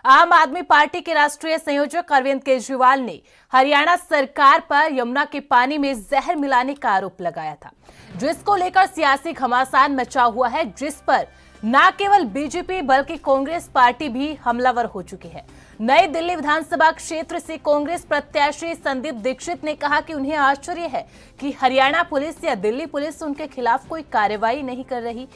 आम आदमी पार्टी के राष्ट्रीय संयोजक अरविंद केजरीवाल ने हरियाणा सरकार पर यमुना के पानी में जहर मिलाने का आरोप लगाया था, जिसको लेकर सियासी घमासान मचा हुआ है, जिस पर न केवल बीजेपी बल्कि कांग्रेस पार्टी भी हमलावर हो चुकी है। नई दिल्ली विधानसभा क्षेत्र से कांग्रेस प्रत्याशी संदीप दीक्षित ने कहा कि उन्हें आश्चर्य है कि हरियाणा पुलिस या दिल्ली पुलिस उनके खिलाफ कोई कार्रवाई नहीं कर रही।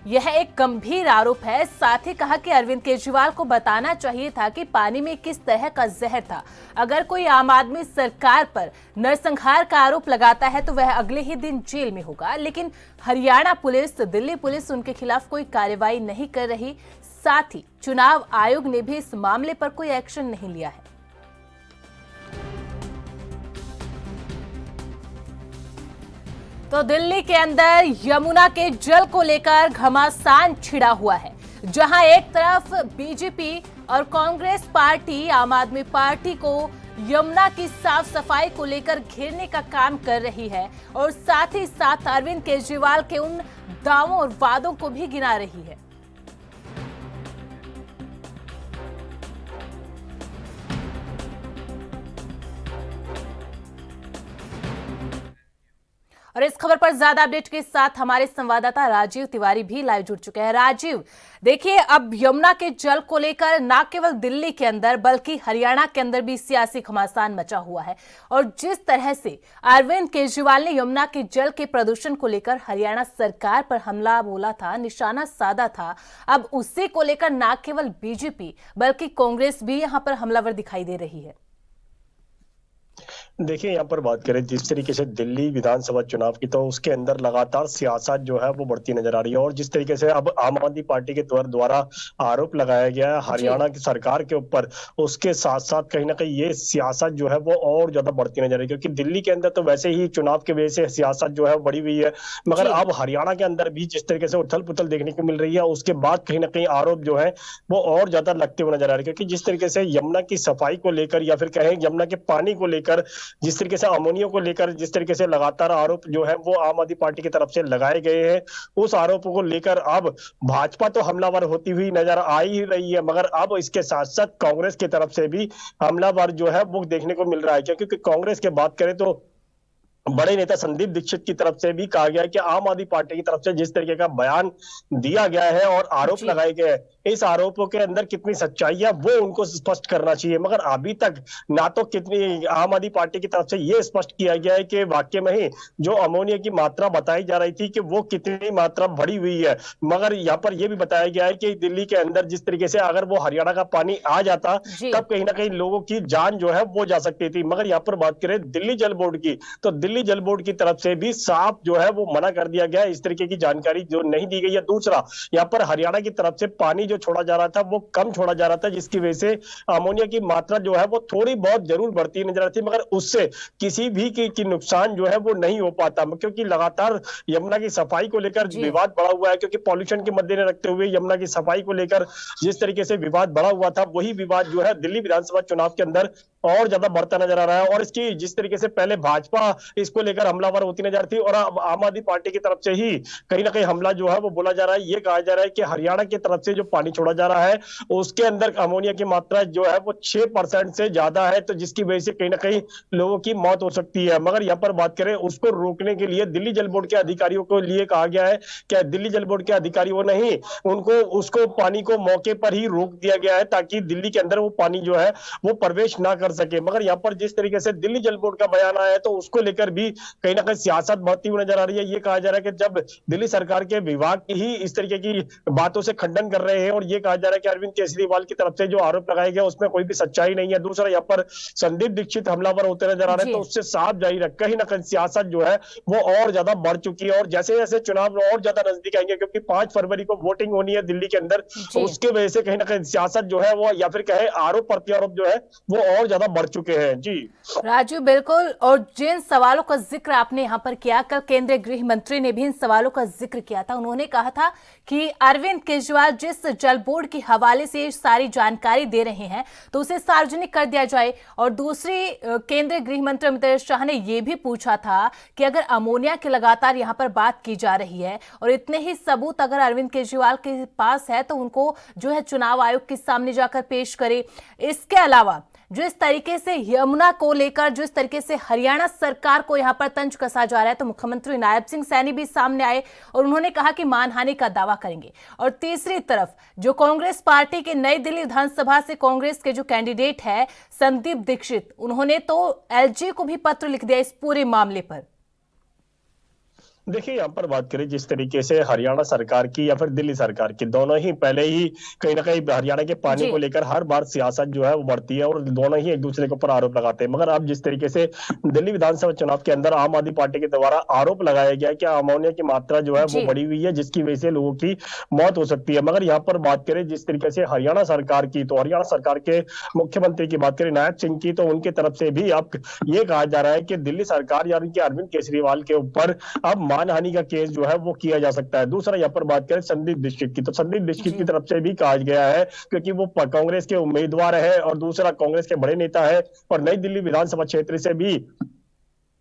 यह एक गंभीर आरोप है। साथ ही कहा कि अरविंद केजरीवाल को बताना चाहिए था कि पानी में किस तरह का जहर था। अगर कोई आम आदमी सरकार पर नरसंहार का आरोप लगाता है तो वह अगले ही दिन जेल में होगा, लेकिन हरियाणा पुलिस, दिल्ली पुलिस उनके खिलाफ कोई कार्रवाई नहीं कर रही। साथ ही चुनाव आयोग ने भी इस मामले पर कोई एक्शन नहीं लिया है। तो दिल्ली के अंदर यमुना के जल को लेकर घमासान छिड़ा हुआ है, जहां एक तरफ बीजेपी और कांग्रेस पार्टी आम आदमी पार्टी को यमुना की साफ सफाई को लेकर घेरने का काम कर रही है और साथ ही साथ अरविंद केजरीवाल के उन दावों और वादों को भी गिना रही है। और इस खबर पर ज्यादा अपडेट के साथ हमारे संवाददाता राजीव तिवारी भी लाइव जुड़ चुके हैं। राजीव, देखिए, अब यमुना के जल को लेकर न केवल दिल्ली के अंदर बल्कि हरियाणा के अंदर भी सियासी घमासान मचा हुआ है और जिस तरह से अरविंद केजरीवाल ने यमुना के जल के प्रदूषण को लेकर हरियाणा सरकार पर हमला बोला था, निशाना साधा था, अब उसी को लेकर न केवल बीजेपी बल्कि कांग्रेस भी यहां पर हमलावर दिखाई दे रही है। देखिए, यहाँ पर बात करें जिस तरीके से दिल्ली विधानसभा चुनाव की, तो उसके अंदर लगातार सियासत जो है वो बढ़ती नजर आ रही है और जिस तरीके से अब आम आदमी पार्टी के द्वारा आरोप लगाया गया है हरियाणा की सरकार के ऊपर, उसके साथ साथ कहीं ना कहीं ये सियासत जो है वो और ज्यादा बढ़ती नजर आ रही है, क्योंकि दिल्ली के अंदर तो वैसे ही चुनाव की वजह से सियासत जो है बढ़ी हुई है, मगर अब हरियाणा के अंदर भी जिस तरीके से उथल पुथल देखने को मिल रही है, उसके बाद कहीं ना कहीं आरोप जो है वो और ज्यादा लगते हुए नजर आ रहे हैं। क्योंकि जिस तरीके से यमुना की सफाई को लेकर या फिर कहें यमुना के पानी को लेकर, जिस तरीके से अमोनिया को लेकर जिस तरीके से लगातार आरोप जो है वो आम आदमी पार्टी की तरफ से लगाए गए हैं, उस आरोपों को लेकर अब भाजपा तो हमलावर होती हुई नजर आ ही रही है, मगर अब इसके साथ साथ कांग्रेस की तरफ से भी हमलावर जो है वो देखने को मिल रहा है। क्योंकि कांग्रेस की बात करें तो बड़े नेता संदीप दीक्षित की तरफ से भी कहा गया है कि आम आदमी पार्टी की तरफ से जिस तरीके का बयान दिया गया है और आरोप लगाए गए हैं, इस आरोपों के अंदर कितनी सच्चाई है वो उनको स्पष्ट करना चाहिए। मगर अभी तक ना तो कितनी आम आदमी पार्टी की तरफ से ये स्पष्ट किया गया है कि वाकई में ही जो अमोनिया की मात्रा बताई जा रही थी कि वो कितनी मात्रा बढ़ी हुई है, मगर यहाँ पर यह भी बताया गया है कि दिल्ली के अंदर जिस तरीके से अगर वो हरियाणा का पानी आ जाता तब कहीं ना कहीं लोगों की जान जो है वो जा सकती थी। मगर यहाँ पर बात करें दिल्ली जल बोर्ड की, तो दिल्ली जल बोर्ड की तरफ से भी साफ जो है वो मना कर दिया गया, इस तरीके की जानकारी जो नहीं दी गई है। दूसरा, यहाँ पर हरियाणा की तरफ से पानी जो छोड़ा जा रहा था वो कम छोड़ा जा रहा था, जिसकी वजह से अमोनिया की मात्रा जो है वो थोड़ी बहुत जरूर बढ़ती नजर आती, मगर उससे किसी भी की नुकसान जो है वो नहीं हो पाता, क्योंकि लगातार यमुना की सफाई को लेकर विवाद बढ़ा हुआ है। क्योंकि पॉल्यूशन के मद्देनजर रखते हुए यमुना की सफाई को लेकर जिस तरीके से विवाद बढ़ा हुआ था, वही विवाद जो है दिल्ली विधानसभा चुनाव के अंदर और ज्यादा बढ़ता नजर आ रहा है। और इसकी जिस तरीके से पहले भाजपा इसको लेकर हमलावर होती नजर थी और अब आम आदमी पार्टी की तरफ से ही कहीं ना कहीं हमला जो है वो बोला जा रहा है। ये कहा जा रहा है कि हरियाणा की तरफ से जो पानी छोड़ा जा रहा है उसके अंदर अमोनिया की मात्रा जो है वो 6% से ज्यादा है, तो जिसकी वजह से कहीं ना कहीं लोगों की मौत हो सकती है। मगर यहाँ पर बात करें उसको रोकने के लिए दिल्ली जल बोर्ड के अधिकारियों को लिए कहा गया है कि दिल्ली जल बोर्ड के अधिकारियों नहीं, उनको उसको पानी को मौके पर ही रोक दिया गया है ताकि दिल्ली के अंदर वो पानी जो है वो प्रवेश ना कर सके। मगर यहाँ पर जिस तरीके से दिल्ली जल बोर्ड का बयान आया है तो उसको लेकर भी कहीं ना कहीं सियासत बढ़ती हुई नजर आ रही है। ये कहा जा रहा है कि जब दिल्ली सरकार के विभाग ही इस तरीके की बातों से खंडन कर रहे हैं और ये कहा जा रहा है कि अरविंद केजरीवाल की तरफ से जो आरोप लगाए गए उसमें कोई भी सच्चाई नहीं है। दूसरा, यहाँ पर संदीप दीक्षित हमलावर होते नजर आ रहे हैं, तो उससे साफ जाहिर है कहीं ना कहीं सियासत जो है वो और ज्यादा बढ़ चुकी है। और जैसे जैसे चुनाव और ज्यादा नजदीक आएंगे, क्योंकि 5 फरवरी को वोटिंग होनी है दिल्ली के अंदर, उसके वजह से कहीं ना कहीं सियासत जो है वो या फिर कहे आरोप प्रत्यारोप जो है वो और ज्यादा ज्यादा बढ़ चुके हैं। जी राजू, बिल्कुल। और जिन सवालों का जिक्र आपने यहाँ पर किया, कल केंद्रीय गृह मंत्री ने भी इन सवालों का जिक्र किया था। उन्होंने कहा था कि अरविंद केजरीवाल जिस जल बोर्ड के हवाले से सारी जानकारी दे रहे हैं तो उसे सार्वजनिक कर दिया जाए। और दूसरी, केंद्रीय गृह मंत्री अमित शाह ने यह भी पूछा था कि अगर अमोनिया की लगातार यहाँ पर बात की जा रही है और इतने ही सबूत अगर अरविंद केजरीवाल के पास है तो उनको जो है चुनाव आयोग के सामने जाकर पेश करे। इसके अलावा जिस तरीके से यमुना को लेकर, जिस तरीके से हरियाणा सरकार को यहां पर तंज कसा जा रहा है, तो मुख्यमंत्री नायब सिंह सैनी भी सामने आए और उन्होंने कहा कि मानहानि का दावा करेंगे। और तीसरी तरफ जो कांग्रेस पार्टी के नई दिल्ली विधानसभा से कांग्रेस के जो कैंडिडेट है संदीप दीक्षित, उन्होंने तो एलजी को भी पत्र लिख दिया इस पूरे मामले पर। देखिए, यहाँ पर बात करें जिस तरीके से हरियाणा सरकार की या फिर दिल्ली सरकार की, दोनों ही पहले ही कहीं ना कहीं हरियाणा के पानी को लेकर हर बार सियासत जो है वो बढ़ती है और दोनों ही एक दूसरे के ऊपर आरोप लगाते हैं। मगर अब जिस तरीके से दिल्ली विधानसभा चुनाव के अंदर आम आदमी पार्टी के द्वारा आरोप लगाया गया कि अमोनिया की मात्रा जो है वो बढ़ी हुई है, जिसकी वजह से लोगों की मौत हो सकती है। मगर यहाँ पर बात करें जिस तरीके से हरियाणा सरकार की, तो हरियाणा सरकार के मुख्यमंत्री की बात करें नायब सिंह की, तो उनकी तरफ से भी अब ये कहा जा रहा है कि दिल्ली सरकार यानी कि अरविंद केजरीवाल के ऊपर अब मानहानि का केस जो है वो किया जा सकता है। दूसरा, यहाँ पर बात करें संदीप दीक्षित की, तो संदीप दीक्षित की तरफ से भी कहा गया है क्योंकि वो कांग्रेस के उम्मीदवार है और दूसरा कांग्रेस के बड़े नेता है और नई दिल्ली विधानसभा क्षेत्र से भी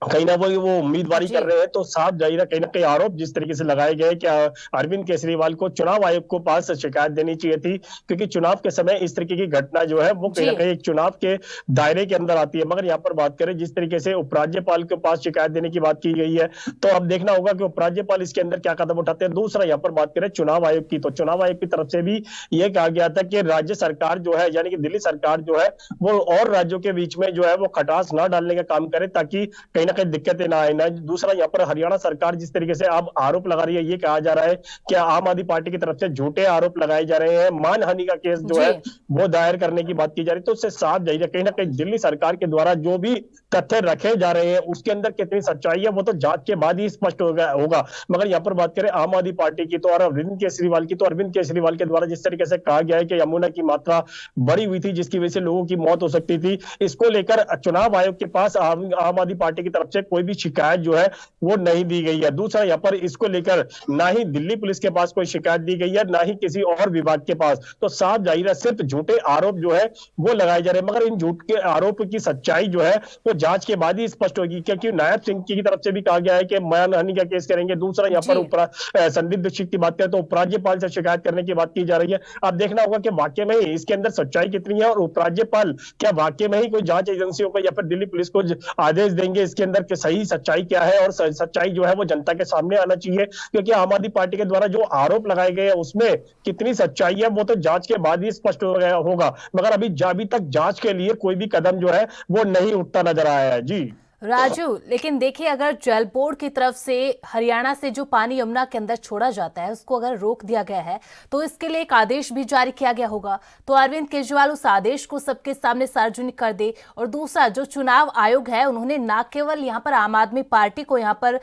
कहीं ना वो उम्मीदवारी कर रहे हैं, तो साफ जाहिर है कहीं ना कहीं आरोप जिस तरीके से लगाए गए कि अरविंद केजरीवाल को चुनाव आयोग को पास शिकायत देनी चाहिए थी, क्योंकि चुनाव के समय इस तरीके की घटना जो है वो कहीं ना कहीं चुनाव के दायरे के अंदर आती है। मगर यहाँ पर बात करें जिस तरीके से उपराज्यपाल के पास शिकायत देने की बात की गई है, तो अब देखना होगा कि उपराज्यपाल इसके अंदर क्या कदम उठाते हैं। दूसरा, यहाँ पर बात करें चुनाव आयोग की, तो चुनाव आयोग की तरफ से भी यह कहा गया था कि राज्य सरकार जो है यानी कि दिल्ली सरकार जो है वो और राज्यों के बीच में जो है वो खटास ना डालने का काम करे ताकि कहीं ना कहीं दिक्कतें ना आए। दूसरा, यहाँ पर हरियाणा सरकार जिस तरीके से अब आरोप लगा रही है, ये कहा जा रहा है कि आम आदमी पार्टी की तरफ से झूठे आरोप लगाए जा रहे हैं, मानहानि का केस जो है वो दायर करने की बात की जा रही है। तो उससे साफ जाहिर है कहीं ना कहीं दिल्ली सरकार के द्वारा जो भी तथ्य रखे जा रहे हैं उसके अंदर कितनी सच्चाई है वो तो जांच के बाद ही स्पष्ट होगा। मगर यहाँ पर बात करें आम आदमी पार्टी की तो और अरविंद केजरीवाल की, तो अरविंद केजरीवाल के द्वारा जिस तरीके से कहा गया है कि यमुना की मात्रा बढ़ी हुई थी जिसकी वजह से लोगों की मौत हो सकती थी, इसको लेकर चुनाव आयोग के पास आम आदमी पार्टी की तरफ से कोई भी शिकायत जो है वो नहीं दी गई है। दूसरा, यहाँ पर इसको लेकर ना ही दिल्ली पुलिस के पास कोई शिकायत दी गई है ना ही किसी और विभाग के पास, तो साफ जाहिर है सिर्फ झूठे आरोप जो है वो लगाए जा रहे हैं। मगर इन झूठ के आरोप की सच्चाई जो है वो जांच के बाद ही स्पष्ट होगी, क्योंकि नायब सिंह की तरफ से भी कहा गया है कि मानहानि का केस करेंगे। दूसरा, यहाँ पर संदीप दीक्षित की बात करें तो उपराज्यपाल से शिकायत करने की बात की जा रही है। अब देखना होगा कि वाकई में इसके अंदर सच्चाई कितनी है और उपराज्यपाल क्या वाकई में ही कोई जांच एजेंसियों को या फिर दिल्ली पुलिस को आदेश देंगे इसके अंदर कि सही सच्चाई क्या है और सच्चाई जो है वो जनता के सामने आना चाहिए। क्योंकि आम आदमी पार्टी के द्वारा जो आरोप लगाए गए हैं उसमें कितनी सच्चाई है वो तो जांच के बाद ही स्पष्ट होगा। मगर अभी तक जांच के लिए कोई भी कदम जो है वो नहीं उठता नजर आया है। जी राजू, लेकिन देखिए, अगर जल बोर्ड की तरफ से हरियाणा से जो पानी यमुना के अंदर छोड़ा जाता है उसको अगर रोक दिया गया है तो इसके लिए एक आदेश भी जारी किया गया होगा, तो अरविंद केजरीवाल उस आदेश को सबके सामने सार्वजनिक कर दे। और दूसरा, जो चुनाव आयोग है उन्होंने ना केवल यहाँ पर आम आदमी पार्टी को यहाँ पर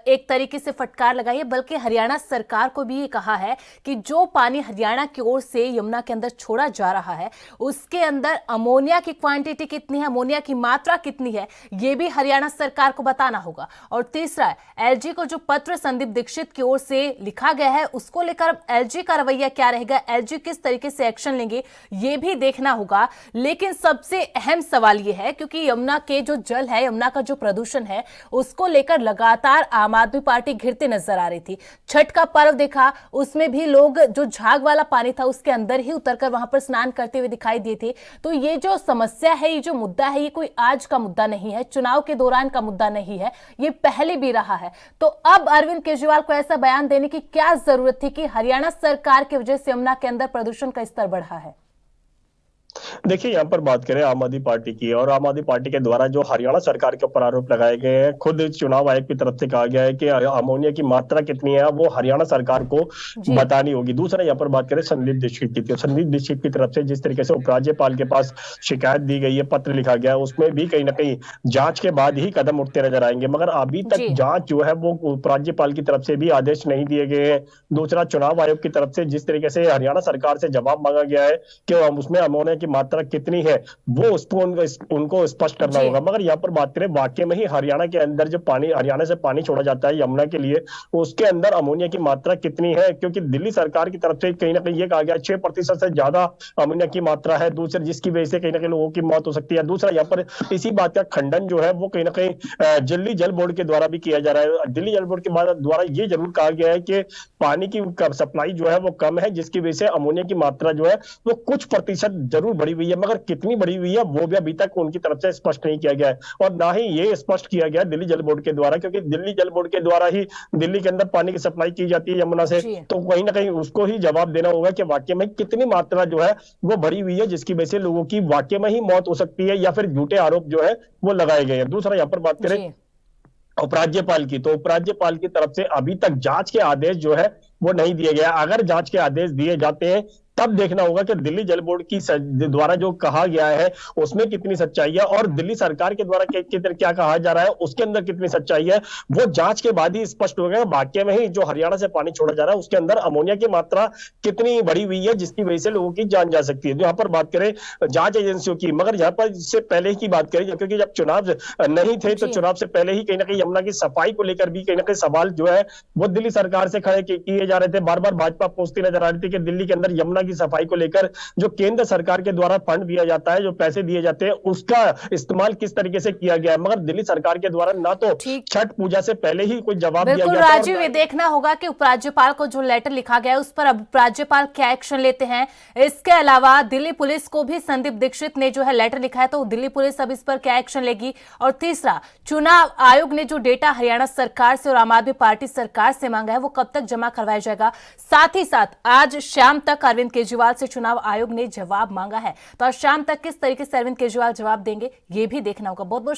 एक तरीके से फटकार लगाई है, बल्कि हरियाणा सरकार को भी ये कहा है कि जो पानी हरियाणा की ओर से यमुना के अंदर छोड़ा जा रहा है उसके अंदर अमोनिया की क्वांटिटी कितनी है, अमोनिया की मात्रा कितनी है, ये भी हरियाणा सरकार को बताना होगा। और तीसरा, एलजी को जो पत्र संदीप दीक्षित की ओर से लिखा गया है उसको लेकर एलजी का रवैया क्या रहेगा, एलजी किस तरीके से एक्शन लेंगे, ये भी देखना होगा। लेकिन सबसे अहम सवाल ये है, क्योंकि यमुना के जो जल है, यमुना का जो प्रदूषण है उसको लेकर लगातार आम आदमी पार्टी घिरते नजर आ रही थी। छठ का पर्व देखा, उसमें भी लोग जो झाग वाला पानी था उसके अंदर ही उतरकर वहां पर स्नान करते हुए दिखाई दिए थे। तो ये जो समस्या है, ये जो मुद्दा है, ये कोई आज का मुद्दा नहीं है, चुनाव के दौरान का मुद्दा नहीं है, ये पहले भी रहा है। तो अब अरविंद केजरीवाल को ऐसा बयान देने की क्या जरूरत थी कि हरियाणा सरकार की वजह से यमुना के अंदर प्रदूषण का स्तर बढ़ा है? देखिए, यहाँ पर बात करें आम आदमी पार्टी की और आम आदमी पार्टी के द्वारा जो हरियाणा सरकार के ऊपर आरोप लगाए गए हैं, खुद चुनाव आयोग की तरफ से कहा गया है कि अमोनिया की मात्रा कितनी है वो हरियाणा सरकार को बतानी होगी। दूसरा, यहाँ पर बात करें संदीप दीक्षित की, तो संदीप दीक्षित की तरफ से जिस तरीके से उपराज्यपाल के पास शिकायत दी गई है, पत्र लिखा गया है, उसमें भी कहीं ना कहीं जांच के बाद ही कदम उठते नजर आएंगे। मगर अभी तक जांच जो है वो उपराज्यपाल की तरफ से भी आदेश नहीं दिए गए हैं। दूसरा, चुनाव आयोग की तरफ से जिस तरीके से हरियाणा सरकार से जवाब मांगा गया है कि उसमें अमोनिया की मात्रा मात्रा कितनी है वो उसको उनको स्पष्ट करना होगा। मगर यहाँ पर बात करें, वाकई में ही हरियाणा के अंदर जो पानी, हरियाणा से पानी छोड़ा जाता है यमुना के लिए, उसके अंदर अमोनिया की मात्रा कितनी है? क्योंकि दिल्ली सरकार की तरफ से कहीं ना कहीं ये कहा गया 6% से ज्यादा अमोनिया की मात्रा है, दूसरे जिसकी वजह से कहीं ना कहीं लोगों की मौत हो सकती है। दूसरा यहाँ पर इसी बात का खंडन जो है वो कहीं ना कहीं दिल्ली जल बोर्ड के द्वारा भी किया जा रहा है। दिल्ली जल बोर्ड के द्वारा ये जरूर कहा गया है कि पानी की सप्लाई जो है वो कम है, जिसकी वजह से अमोनिया की मात्रा जो है वो कुछ प्रतिशत जरूर बढ़ी हुई है, मगर कितनी बढ़ी हुई है वो भी अभी तक उनकी तरफ से स्पष्ट नहीं किया गया है। और ना ही ये स्पष्ट किया गया दिल्ली जल बोर्ड के द्वारा, क्योंकि दिल्ली जल बोर्ड के द्वारा ही दिल्ली के अंदर पानी की सप्लाई की जाती है यमुना से, तो कहीं ना कहीं उसको ही जवाब देना होगा कि वाकई में कितनी मात्रा जो है वो बढ़ी हुई है, जिसकी वजह से लोगों की वाकई में ही मौत हो सकती है या फिर झूठे आरोप जो है वो लगाए गए हैं। दूसरा यहाँ पर बात करें उपराज्यपाल की, तो उपराज्यपाल की तरफ से अभी तक जांच के आदेश जो है वो नहीं दिए गए। अगर जांच के आदेश दिए जाते हैं तब देखना होगा कि दिल्ली जल बोर्ड की द्वारा जो कहा गया है उसमें कितनी सच्चाई है और दिल्ली सरकार के द्वारा क्या कहा जा रहा है उसके अंदर कितनी सच्चाई है, वो जांच के बाद ही स्पष्ट हो गया। वाकई में ही जो हरियाणा से पानी छोड़ा जा रहा है उसके अंदर अमोनिया की मात्रा कितनी बढ़ी हुई है, जिसकी वजह से लोगों की जान जा सकती है। यहाँ पर बात करें जांच एजेंसियों की, मगर यहाँ पर इससे पहले की बात करें, क्योंकि जब चुनाव नहीं थे तो चुनाव से पहले ही कहीं ना कहीं यमुना की सफाई को लेकर भी कहीं ना कहीं सवाल जो है वो दिल्ली सरकार से खड़े किए जा रहे थे। बार बार भाजपा पूछती नजर आ रही थी कि दिल्ली के अंदर यमुना की सफाई को लेकर जो केंद्र सरकार के द्वारा फंड दिया जाता है, जो पैसे दिए जाते हैं, उसका इस्तेमाल किस तरीके से किया गया है। मगर दिल्ली सरकार के द्वारा ना तो छठ पूजा से पहले ही कोई जवाब दिया गया। राजीव, ये देखना होगा कि उपराज्यपाल को जो लेटर लिखा गया है उस पर अब उपराज्यपाल क्या एक्शन लेते हैं। इसके अलावा दिल्ली पुलिस को भी संदीप दीक्षित ने जो है लेटर लिखा है, तो दिल्ली पुलिस अब इस पर क्या एक्शन लेगी। और तीसरा, चुनाव आयोग ने जो डेटा हरियाणा सरकार से और आम आदमी पार्टी सरकार से मांगा है वो कब तक जमा करवाया जाएगा। साथ ही साथ आज शाम तक अरविंद केजरीवाल से चुनाव आयोग ने जवाब मांगा है, तो आज शाम तक किस तरीके से अरविंद केजरीवाल जवाब देंगे ये भी देखना होगा। बहुत बहुत